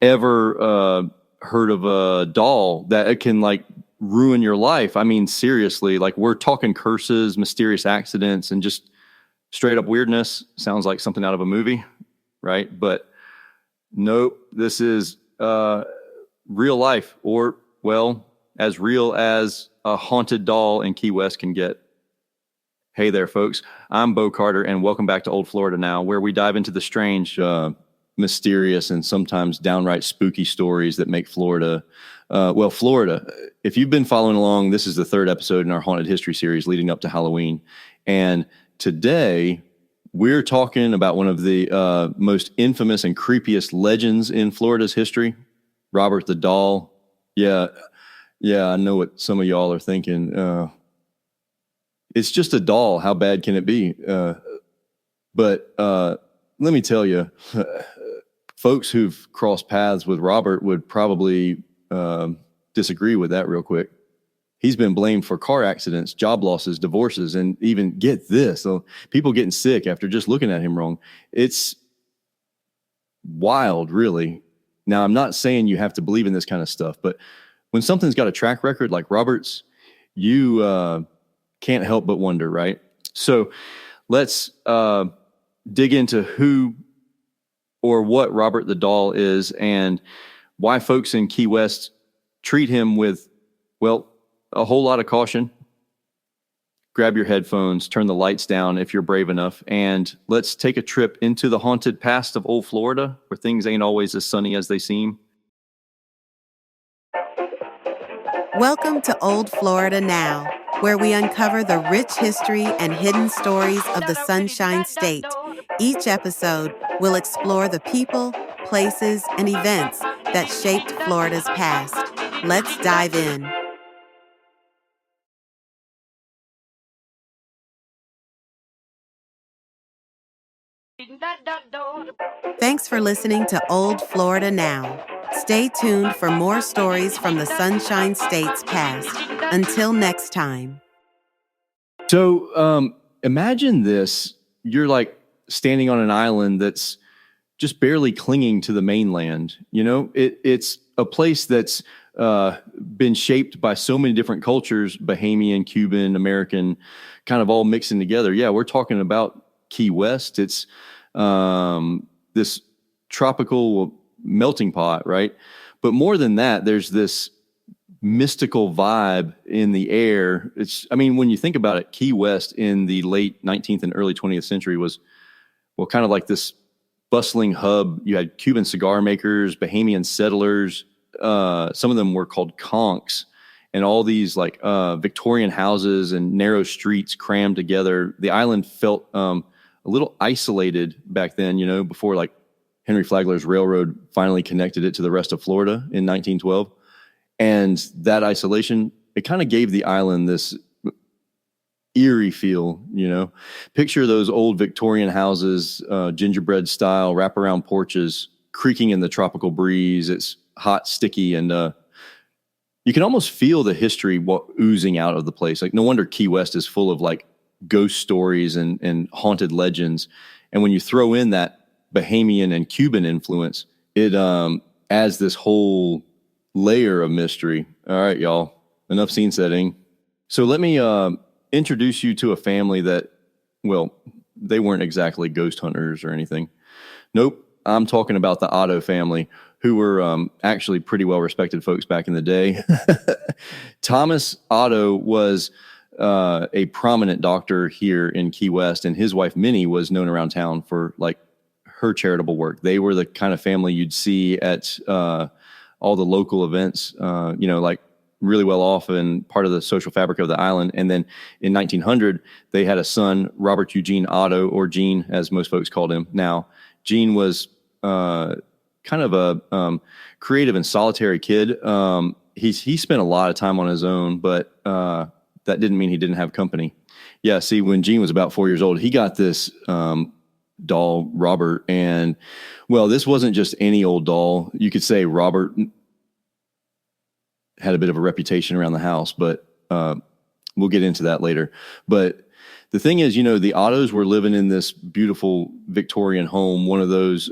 ever heard of a doll that it can like ruin your life. I mean, seriously, like we're talking curses, mysterious accidents, and just straight up weirdness. Sounds like something out of a movie, right? But nope, this is real life, or well, as real as a haunted doll in Key West can get. Hey there, folks. I'm Bo Carter, and welcome back to Old Florida Now, where we dive into the strange, mysterious, and sometimes downright spooky stories that make Florida, Florida. If you've been following along, this is the third episode in our haunted history series leading up to Halloween. And today, we're talking about one of the most infamous and creepiest legends in Florida's history, Robert the Doll. Yeah, I know what some of y'all are thinking. It's just a doll. How bad can it be? But let me tell you, folks who've crossed paths with Robert would probably disagree with that real quick. He's been blamed for car accidents, job losses, divorces, and even, get this, so people getting sick after just looking at him wrong. It's wild, really. Now, I'm not saying you have to believe in this kind of stuff, but when something's got a track record like Robert's, you can't help but wonder, right? So let's dig into who or what Robert the Doll is and why folks in Key West treat him with, well, a whole lot of caution. Grab your headphones, turn the lights down if you're brave enough, and let's take a trip into the haunted past of old Florida, where things ain't always as sunny as they seem. Welcome to Old Florida Now, where we uncover the rich history and hidden stories of the Sunshine State. Each episode will explore the people, places, and events that shaped Florida's past. Let's dive in. Thanks for listening to Old Florida Now. Stay tuned for more stories from the Sunshine State's past. Until next time. So imagine this. You're like standing on an island that's just barely clinging to the mainland. You know, it's a place that's been shaped by so many different cultures, Bahamian, Cuban, American, kind of all mixing together. Yeah, we're talking about Key West. It's this tropical melting pot, right? But more than that, there's this mystical vibe in the air. I mean, when you think about it, Key West in the late 19th and early 20th century was, well, kind of like this bustling hub. You had Cuban cigar makers, Bahamian settlers. Some of them were called conchs, and all these like Victorian houses and narrow streets crammed together. The island felt a little isolated back then, you know, before like Henry Flagler's railroad finally connected it to the rest of Florida in 1912. And that isolation, it kind of gave the island this eerie feel, you know. Picture those old Victorian houses, gingerbread style, wraparound porches, creaking in the tropical breeze. It's hot, sticky, and you can almost feel the history oozing out of the place. Like, no wonder Key West is full of like ghost stories and haunted legends. And when you throw in that Bahamian and Cuban influence, it adds this whole layer of mystery. All right, y'all, enough scene setting. So let me introduce you to a family that, well, they weren't exactly ghost hunters or anything. Nope, I'm talking about the Otto family, who were actually pretty well-respected folks back in the day. Thomas Otto was a prominent doctor here in Key West, and his wife, Minnie, was known around town for, like, her charitable work. They were the kind of family you'd see at all the local events, you know, like really well off and part of the social fabric of the island. And then in 1900, they had a son, Robert Eugene Otto, or Gene, as most folks called him. Now, Gene was kind of a creative and solitary kid. He spent a lot of time on his own, but that didn't mean he didn't have company. Yeah, see, when Gene was about 4 years old, he got this doll, Robert, and, well, this wasn't just any old doll. You could say Robert had a bit of a reputation around the house, but we'll get into that later. But the thing is, you know, the Ottos were living in this beautiful Victorian home, one of those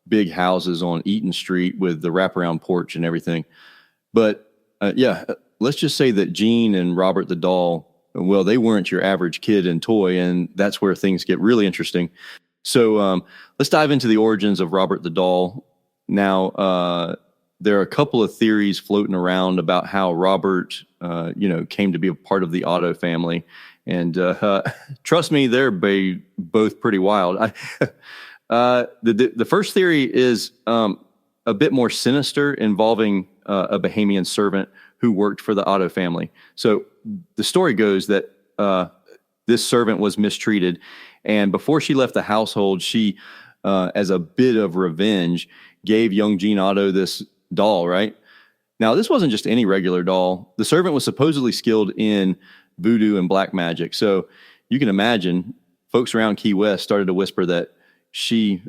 big houses on Eaton Street with the wraparound porch and everything. But let's just say that Gene and Robert the doll, well, they weren't your average kid and toy, and that's where things get really interesting. So let's dive into the origins of Robert the doll. Now, there are a couple of theories floating around about how Robert, came to be a part of the Otto family. And trust me, they're both pretty wild. The first theory is a bit more sinister, involving a Bahamian servant who worked for the Otto family. So the story goes that this servant was mistreated, and before she left the household, she, as a bit of revenge, gave young Gene Otto this doll, right? Now, this wasn't just any regular doll. The servant was supposedly skilled in voodoo and black magic. So you can imagine folks around Key West started to whisper that she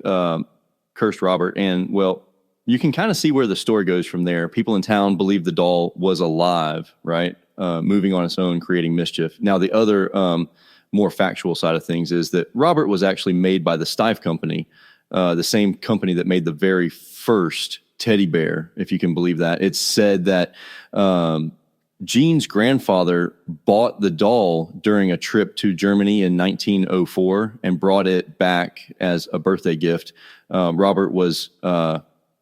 cursed Robert. And, well, you can kind of see where the story goes from there. People in town believed the doll was alive, right? Moving on its own, creating mischief. Now, the other more factual side of things is that Robert was actually made by the Steiff Company, the same company that made the very first teddy bear, if you can believe that. It's said that Gene's grandfather bought the doll during a trip to Germany in 1904 and brought it back as a birthday gift. Robert was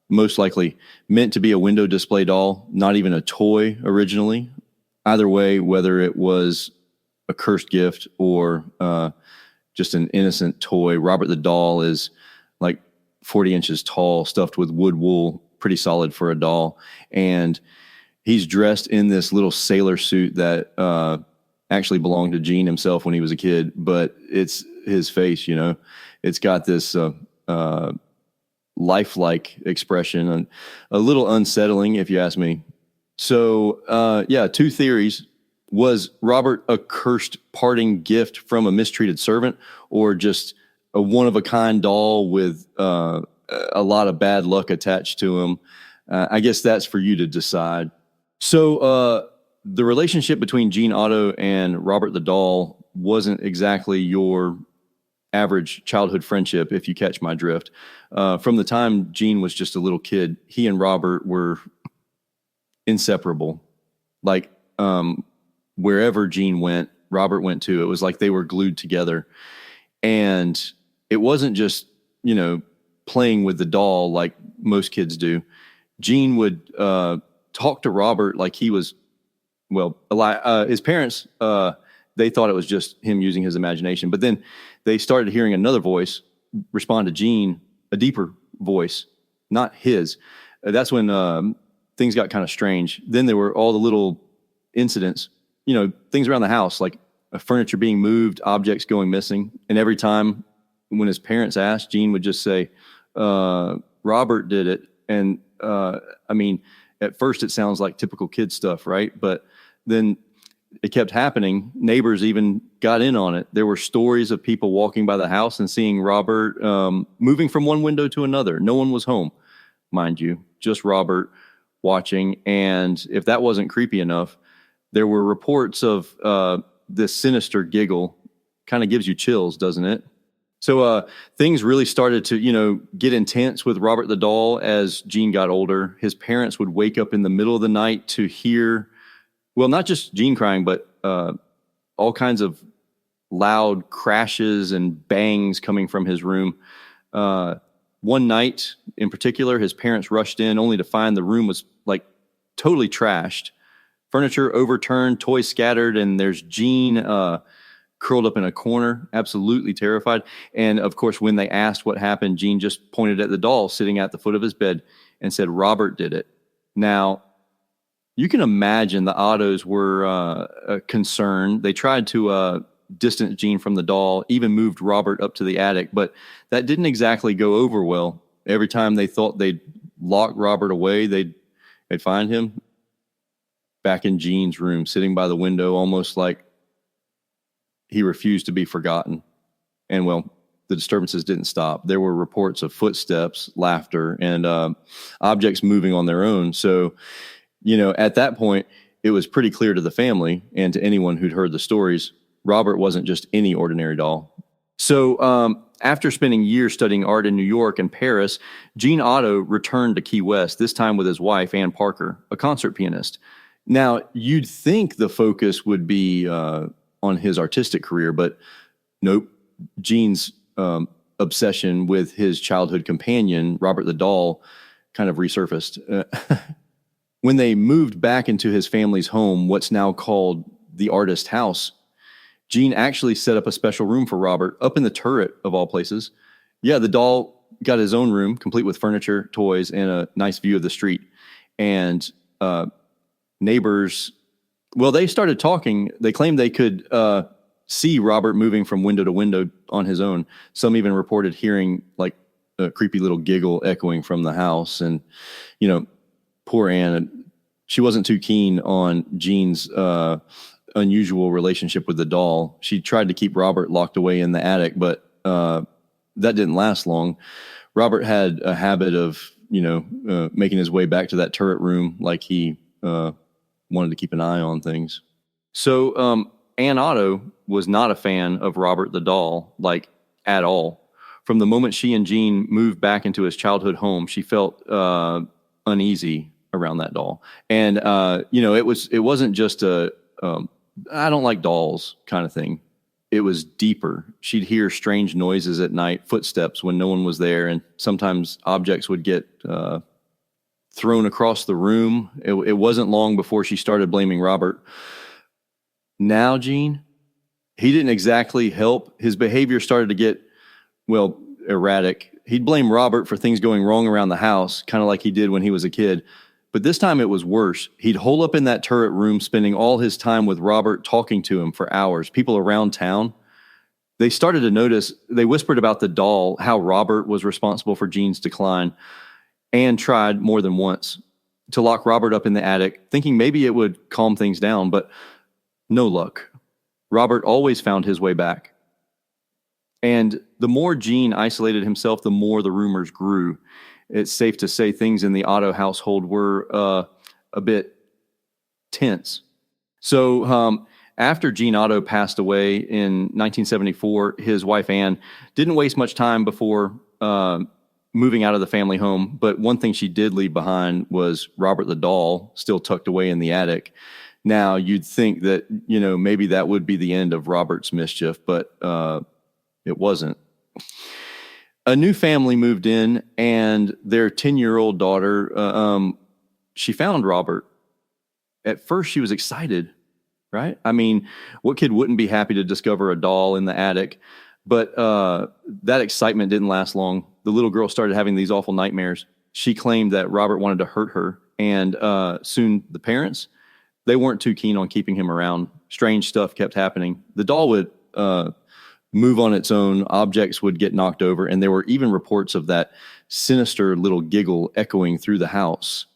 most likely meant to be a window display doll, not even a toy originally. Either way, whether it was a cursed gift or just an innocent toy, Robert the doll is like 40 inches tall, stuffed with wood wool, pretty solid for a doll. And he's dressed in this little sailor suit that actually belonged to Gene himself when he was a kid, but it's his face, It's got this lifelike expression, and a little unsettling, if you ask me. So, two theories. Was Robert a cursed parting gift from a mistreated servant, or just a one-of-a-kind doll with a lot of bad luck attached to him? I guess that's for you to decide. So the relationship between Gene Otto and Robert the doll wasn't exactly your average childhood friendship, if you catch my drift. From the time Gene was just a little kid, he and Robert were inseparable. Like, wherever Gene went, Robert went too. It was like they were glued together. And it wasn't just, playing with the doll like most kids do. Gene would talk to Robert like he was, his parents, they thought it was just him using his imagination. But then they started hearing another voice respond to Gene, a deeper voice, not his. That's when things got kind of strange. Then there were all the little incidents, things around the house, like furniture being moved, objects going missing. And every time when his parents asked, Gene would just say, Robert did it. And at first it sounds like typical kid stuff, right? But then it kept happening. Neighbors even got in on it. There were stories of people walking by the house and seeing Robert moving from one window to another. No one was home, mind you, just Robert watching. And if that wasn't creepy enough, there were reports of this sinister giggle. Kind of gives you chills, doesn't it? So things really started to, get intense with Robert the doll as Gene got older. His parents would wake up in the middle of the night to hear, well, not just Gene crying, but all kinds of loud crashes and bangs coming from his room. One night in particular, his parents rushed in only to find the room was like totally trashed. Furniture overturned, toys scattered, and there's Gene curled up in a corner, absolutely terrified. And of course, when they asked what happened, Gene just pointed at the doll sitting at the foot of his bed and said, Robert did it. Now, you can imagine the Ottos were concerned. They tried to distance Gene from the doll, even moved Robert up to the attic, but that didn't exactly go over well. Every time they thought they'd lock Robert away, they'd find him back in Gene's room, sitting by the window, almost like he refused to be forgotten. And well, the disturbances didn't stop. There were reports of footsteps, laughter, and objects moving on their own. So, at that point, it was pretty clear to the family and to anyone who'd heard the stories, Robert wasn't just any ordinary doll. So After spending years studying art in New York and Paris, Gene Otto returned to Key West, this time with his wife, Ann Parker, a concert pianist. Now, you'd think the focus would be on his artistic career, but nope. Gene's obsession with his childhood companion, Robert the Doll, kind of resurfaced. When they moved back into his family's home, what's now called the artist house, Gene actually set up a special room for Robert up in the turret of all places. Yeah, the doll got his own room, complete with furniture, toys, and a nice view of the street. And neighbors, well, they started talking. They claimed they could see Robert moving from window to window on his own. Some even reported hearing like a creepy little giggle echoing from the house. And, you know, poor Anne, she wasn't too keen on Gene's unusual relationship with the doll. She tried to keep Robert locked away in the attic, but that didn't last long. Robert had a habit of, making his way back to that turret room like he wanted to keep an eye on things. So Ann Otto was not a fan of Robert the doll, like at all. From the moment she and Gene moved back into his childhood home, she felt uneasy around that doll. And, it wasn't just a, I don't like dolls kind of thing. It was deeper. She'd hear strange noises at night, footsteps when no one was there, and sometimes objects would get thrown across the room. It wasn't long before she started blaming Robert. Now, Gene, he didn't exactly help. His behavior started to get, erratic. He'd blame Robert for things going wrong around the house, kind of like he did when he was a kid. But this time it was worse. He'd hole up in that turret room, spending all his time with Robert, talking to him for hours. People around town, they started to notice, they whispered about the doll, how Robert was responsible for Gene's decline, and tried more than once to lock Robert up in the attic, thinking maybe it would calm things down, but no luck. Robert always found his way back. And the more Gene isolated himself, the more the rumors grew. It's safe to say things in the Otto household were a bit tense. So after Gene Otto passed away in 1974, his wife Ann didn't waste much time before moving out of the family home. But one thing she did leave behind was Robert the doll, still tucked away in the attic. Now, you'd think that, maybe that would be the end of Robert's mischief, but it wasn't. A new family moved in, and their 10-year-old daughter, she found Robert. At first, she was excited, right? I mean, what kid wouldn't be happy to discover a doll in the attic? But that excitement didn't last long. The little girl started having these awful nightmares. She claimed that Robert wanted to hurt her, and soon the parents, they weren't too keen on keeping him around. Strange stuff kept happening. The doll would move on its own, objects would get knocked over, and there were even reports of that sinister little giggle echoing through the house.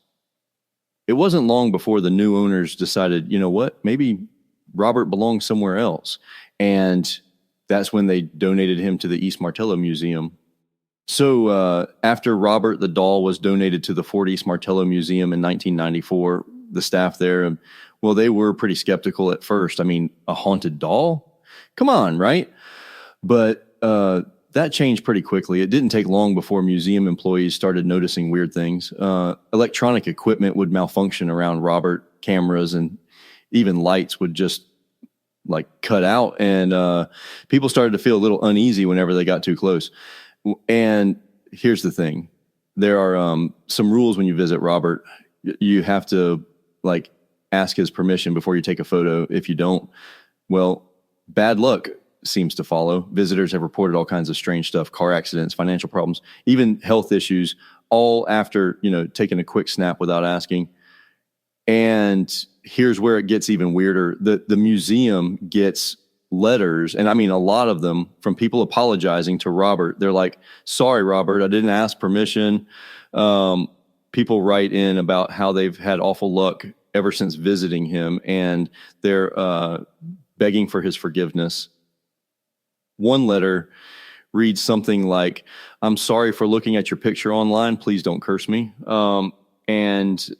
It wasn't long before the new owners decided, you know what, maybe Robert belongs somewhere else. And that's when they donated him to the East Martello Museum. So after Robert the doll was donated to the Fort East Martello Museum in 1994, the staff there, they were pretty skeptical at first. I mean, a haunted doll? Come on, right? But that changed pretty quickly. It didn't take long before museum employees started noticing weird things. Electronic equipment would malfunction around Robert, cameras, and even lights would just cut out. And people started to feel a little uneasy whenever they got too close. And here's the thing. There are some rules when you visit Robert. You have to ask his permission before you take a photo. If you don't, bad luck seems to follow. Visitors have reported all kinds of strange stuff, car accidents, financial problems, even health issues, all after, taking a quick snap without asking. And here's where it gets even weirder. The museum gets letters, and I mean a lot of them, from people apologizing to Robert. They're like, sorry, Robert, I didn't ask permission. People write in about how they've had awful luck ever since visiting him, and they're begging for his forgiveness. One letter reads something like, I'm sorry for looking at your picture online. Please don't curse me. And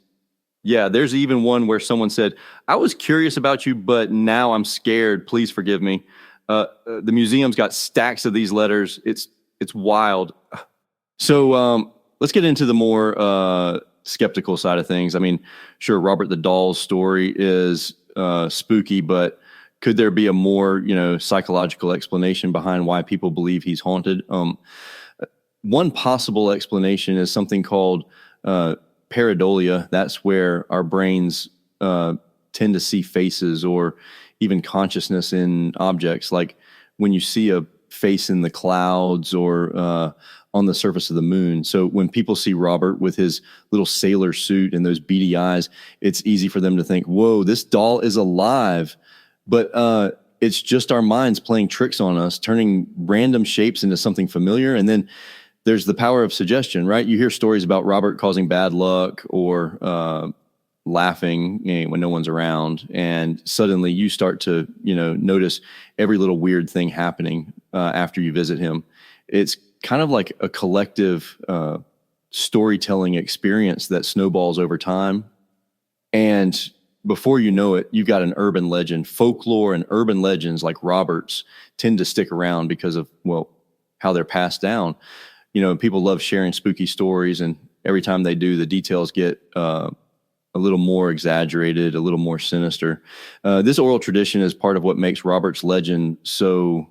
yeah, there's even one where someone said, I was curious about you, but now I'm scared. Please forgive me. The museum's got stacks of these letters. It's it's wild. So let's get into the more skeptical side of things. I mean, sure, Robert the Doll's story is spooky, but could there be a more, psychological explanation behind why people believe he's haunted? One possible explanation is something called pareidolia. That's where our brains tend to see faces or even consciousness in objects, like when you see a face in the clouds or on the surface of the moon. So when people see Robert with his little sailor suit and those beady eyes, it's easy for them to think, whoa, this doll is alive. But it's just our minds playing tricks on us, turning random shapes into something familiar. And then there's the power of suggestion, right? You hear stories about Robert causing bad luck or laughing when no one's around. And suddenly you start to, notice every little weird thing happening after you visit him. It's kind of like a collective storytelling experience that snowballs over time. And before you know it, you've got an urban legend. Folklore and urban legends like Robert's tend to stick around because of, how they're passed down. People love sharing spooky stories, and every time they do, the details get a little more exaggerated, a little more sinister. This oral tradition is part of what makes Robert's legend so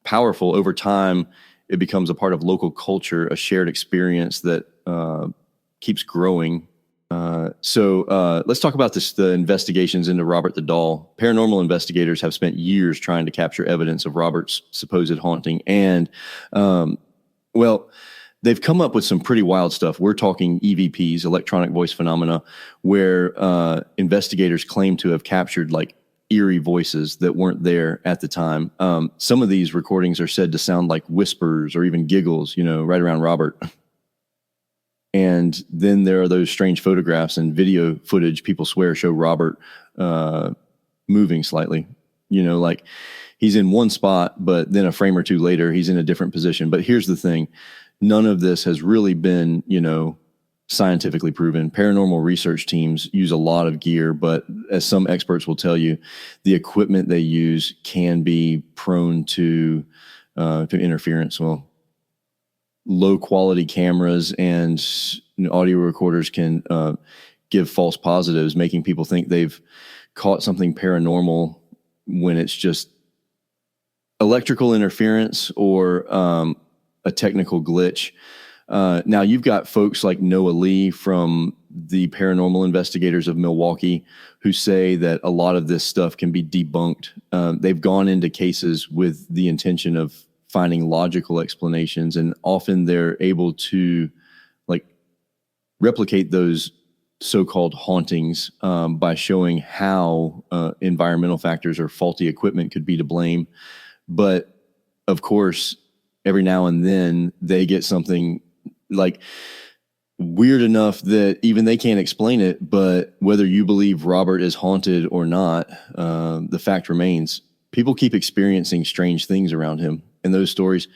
powerful. Over time, it becomes a part of local culture, a shared experience that keeps growing. So let's talk about the investigations into Robert the Doll. Paranormal investigators have spent years trying to capture evidence of Robert's supposed haunting. And, they've come up with some pretty wild stuff. We're talking EVPs, electronic voice phenomena, where investigators claim to have captured like eerie voices that weren't there at the time. Some of these recordings are said to sound like whispers or even giggles, right around Robert. And then there are those strange photographs and video footage people swear show Robert moving slightly, like he's in one spot, but then a frame or two later, he's in a different position. But here's the thing. None of this has really been, scientifically proven. Paranormal research teams use a lot of gear, but as some experts will tell you, the equipment they use can be prone to interference. Well, low quality cameras and audio recorders can give false positives, making people think they've caught something paranormal when it's just electrical interference or a technical glitch. Now you've got folks like Noah Lee from the Paranormal Investigators of Milwaukee who say that a lot of this stuff can be debunked. They've gone into cases with the intention of finding logical explanations, and often they're able to replicate those so-called hauntings by showing how environmental factors or faulty equipment could be to blame. But of course, every now and then they get something weird enough that even they can't explain it. But whether you believe Robert is haunted or not, the fact remains people keep experiencing strange things around him. And those stories,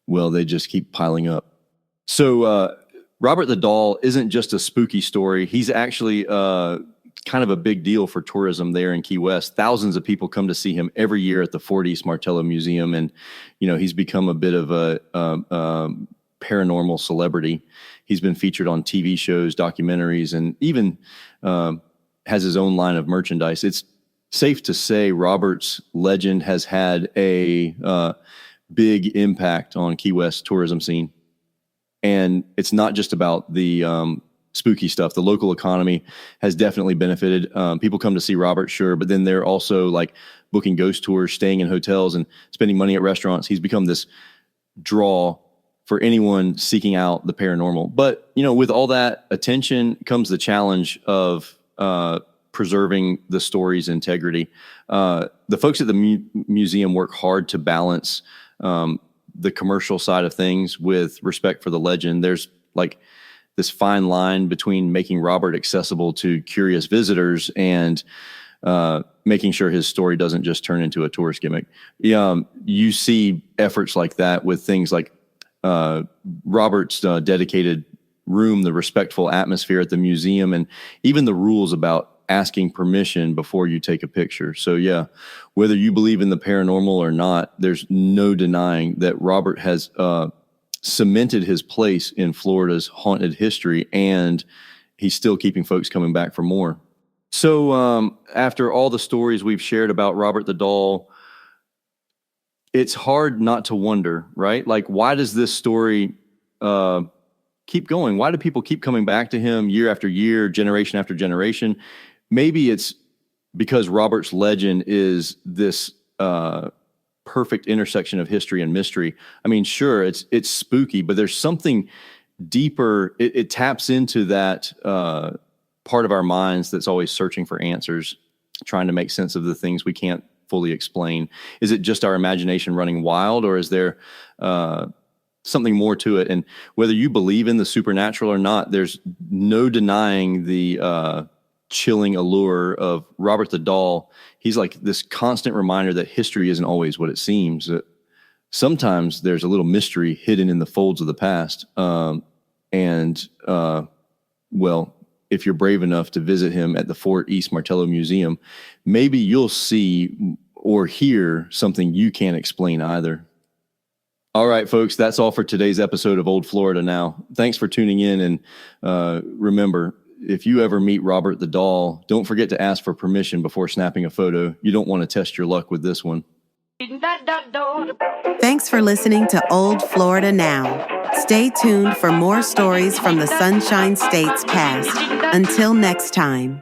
they just keep piling up. So Robert the Doll isn't just a spooky story. He's actually kind of a big deal for tourism there in Key West. Thousands of people come to see him every year at the Fort East Martello Museum. And, he's become a bit of a paranormal celebrity. He's been featured on TV shows, documentaries, and even has his own line of merchandise. It's safe to say Robert's legend has had a big impact on Key West tourism scene. And it's not just about the spooky stuff. The local economy has definitely benefited. People come to see Robert, sure, but then they're also booking ghost tours, staying in hotels, and spending money at restaurants. He's become this draw for anyone seeking out the paranormal. But, with all that attention comes the challenge of preserving the story's integrity. The folks at the museum work hard to balance the commercial side of things with respect for the legend. There's this fine line between making Robert accessible to curious visitors and making sure his story doesn't just turn into a tourist gimmick. You see efforts like that with things like Robert's dedicated room, the respectful atmosphere at the museum, and even the rules about asking permission before you take a picture. So yeah, whether you believe in the paranormal or not, there's no denying that Robert has cemented his place in Florida's haunted history, and he's still keeping folks coming back for more. So after all the stories we've shared about Robert the Doll, it's hard not to wonder, right? Like, why does this story keep going? Why do people keep coming back to him year after year, generation after generation? Maybe it's because Robert's legend is this perfect intersection of history and mystery. I mean, sure, it's spooky, but there's something deeper. It taps into that part of our minds that's always searching for answers, trying to make sense of the things we can't fully explain. Is it just our imagination running wild, or is there something more to it? And whether you believe in the supernatural or not, there's no denying the chilling allure of Robert the Doll. He's like this constant reminder that history isn't always what it seems. That sometimes there's a little mystery hidden in the folds of the past. Well, if you're brave enough to visit him at the Fort East Martello Museum, maybe you'll see or hear something you can't explain either. All right, folks, that's all for today's episode of Old Florida Now. Thanks for tuning in. And remember, if you ever meet Robert the Doll, don't forget to ask for permission before snapping a photo. You don't want to test your luck with this one. Thanks for listening to Old Florida Now. Stay tuned for more stories from the Sunshine State's past. Until next time.